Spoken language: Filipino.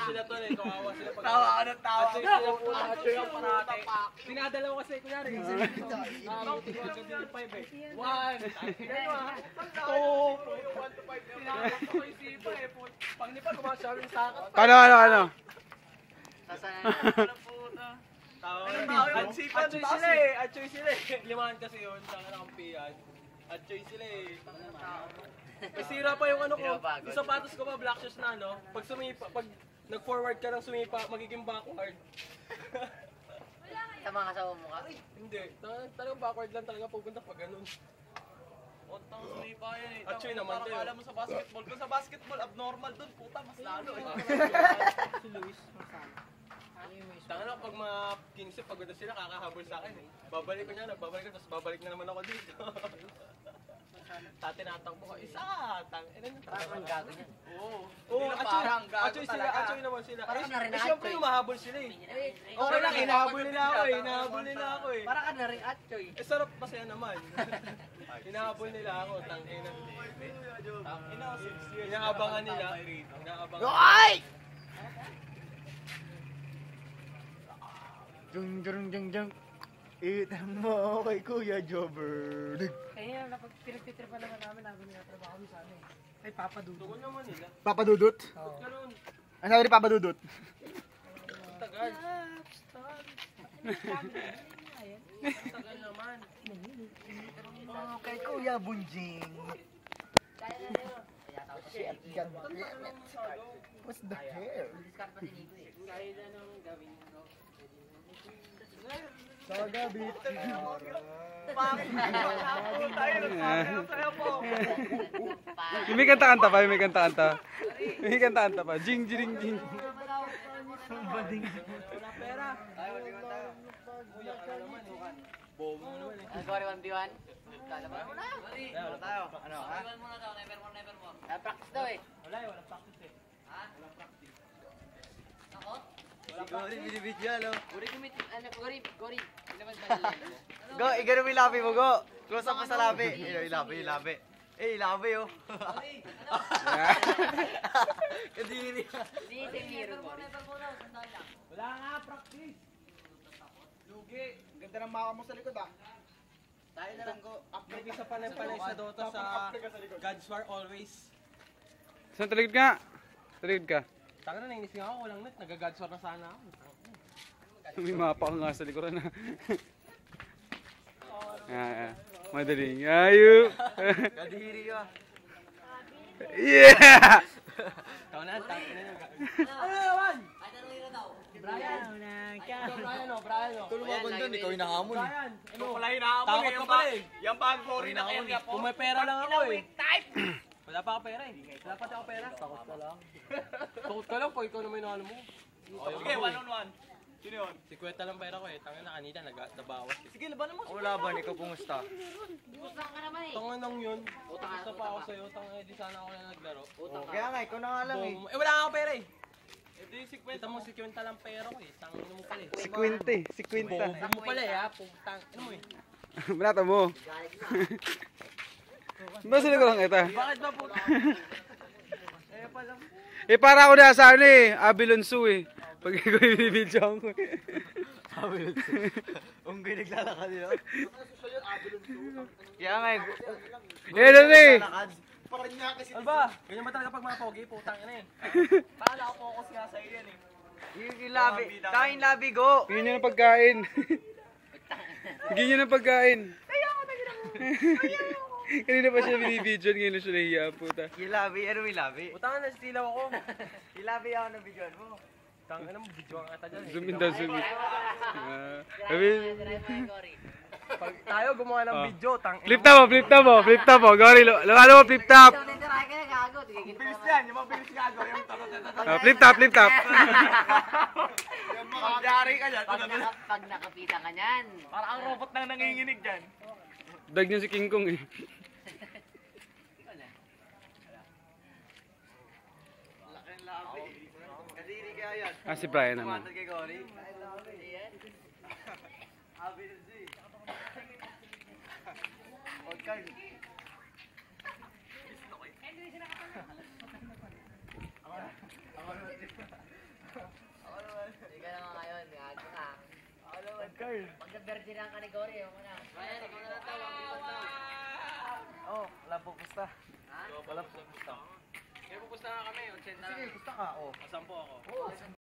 sila to eh, kawawa sila pag... Tawa ka ng tawa. Atchoy sila po, atchoy ang parate. Sinadalaw kasi, kunyari. Nakakauti ko agad yung 5 eh. 1, tignan nyo ha. 2, 1 to 5. Sinakakot ko yung sipa eh. Pag nipa, kumasyaw yung sakat. Ano? Sasayan na puta. Atchoy sila eh. Atchoy sila eh. Limahan kasi yun, saka nakampihan. Atchoy sila eh. May sira pa yung ano ko. Yung sapatos ko pa, black shoes na ano. Pag sumipa, pag nag-forward ka ng sumipa, magiging backward. Sa mga kasama mo ka? Hindi. Talagang backward lang talaga pupunta pag ganun. Otang sumipa yan eh. Atchoy naman Parang tayo. alam mo sa basketball. Kung sa basketball, abnormal dun. Puta, mas lalo eh. Si Luis, tanga pag mga kingsip, pag ganda sila, kakahabol sa akin eh. Babalik ko niya, nagbabalik ko, tapos babalik na naman ako dito. Tinatakbo ko, isa! Parang gago niyan. Oo. Parang gago Atchoy sila, talaga. atchoy naman sila. Parang Eh, narin na siyempre atchoy. humahabol sila eh. Okay lang, hinahabol nila ako eh, hinahabol nila ako eh. Parang ka na rin atchoy. Eh, sarap masaya naman. Hinahabol nila ako, tangina. Inaabangan nila. Inaabangan. Ay! Jung. Itang mo kay Kuya Jobber. Kaya napag pinagtitripan naman namin nagtrabaho kami sa ano eh. Ay, papadudot. Doon naman nila. Papadudot? Oo. Ganun. Ano sabi ni Papadudot? Tagal. Tagal naman. Kay Kuya Bunjing. What's the hair? Sa gabi. May kanta-kanta pa. Jing. Pera. Bobo mo naman eh. Sorry, 1v1. Kala ba? Wala tayo. Ano ha? Never more. Practice daw eh. Wala eh, walang practice eh. Ha? Walang practice. Ako? Gori, binibidyo, alo. Gori. Ilaban ba nila? Go, igano mo yung labi mo, go. Close up mo sa labi. Yung labi. Eh, labi, oh. Kadiri. Hindi, Miro. Wala nga, practice. Lugi. Ganda ng maka mo sa likod, ah. Tayo na lang ko. May isa pa ng panay sa Dota sa God's War Always. Saan taligid ka? Taligid ka. Taka na, nainis nga ako. Walang net. Nag-God's War na sana ako. May mapa ka nga sa likuran, na. Madaling ayo. Kadiri ka. Yeah! Tao na, tangin na yung Ano naman? Ay, tanongin na daw. Brian o. Tulumaban doon, ikaw hinahamon. Brian, ano? Wala hinahamon Takot eh. ka pala eh. Yung bag Cory na kaya po. Kung may pera lang ako eh. Wala pa ako pera eh. Wala pa ako pera. Takot ka lang. Takot ka lang, pag ikaw naman yung ano mo. Okay, 1-on-1. Sino yun? Si Kweta lang pera ko eh. Tangin na kanina, nabawas eh. Sige, labanan mo. Wala ba, ikaw kumusta? Utang ka naman eh. Tanga nang yun. Gusto pa ako sa'yo. Tanga di sana ako na naglaro. Utang ka. Kaya nga, ikaw na nga lang eh. Eh wala ako pera eh. Ito yung si Kweta mo, si Kwenta lang pera ko eh. Tangin mo pala eh. Si Quinta. Bobo mo pala eh ha. Putang. Ano mo eh? Banata mo. Ba sila ko lang ito? Bakit ba puta? Eh pala. Eh para ako na sa ano eh, Abilonsu eh. Pag ikaw yung binibidyoan ko eh. Abilonsu. Unggoy naglalakad yun. Kaya nga eh. Eh ano eh. Ano ba? Ganyan ba talaga pag mga pogi? Putang ina eh. Paala ako focus nga sa'yo yan eh. Yung labi. Kain labi go. Bigyan nyo ng pagkain. Bigyan nyo ng pagkain. Kanina pa siya binibidyoan, ngayon na siya nahiya, puta. Yung labi, ano may labi? Putang na, stilaw ako. Yung labi ako na bidyoan mo. Tangin na mo, video ang ata dyan eh. Zoom in daw, zoom in. Pag tayo gumawa ng video, tangin Flip top mo. Gori, lalo mo flip top. Titiray ka na gago. Bilis yan, yung mga bilis gago. Yung Flip top. Yung mga yari ka dyan. Pag nakapita ka niyan. Parang ang robot nang nanginginig dyan. Dag niya si King Kong eh. Laki ng labi. Kadiri kaya yan. Ah, si Brian naman. Kay Cory. Hindi ka naman ngayon, gago ka. Pag na-virgin ang kanigori, ako na. Ryan, ikaw na lang tayo, ang bipat na. Oh, wala po pusta. Wala po pusta. Kaya pupusta nga kami, 80 na. Sige, pusta ka. Oh. Masampo ako.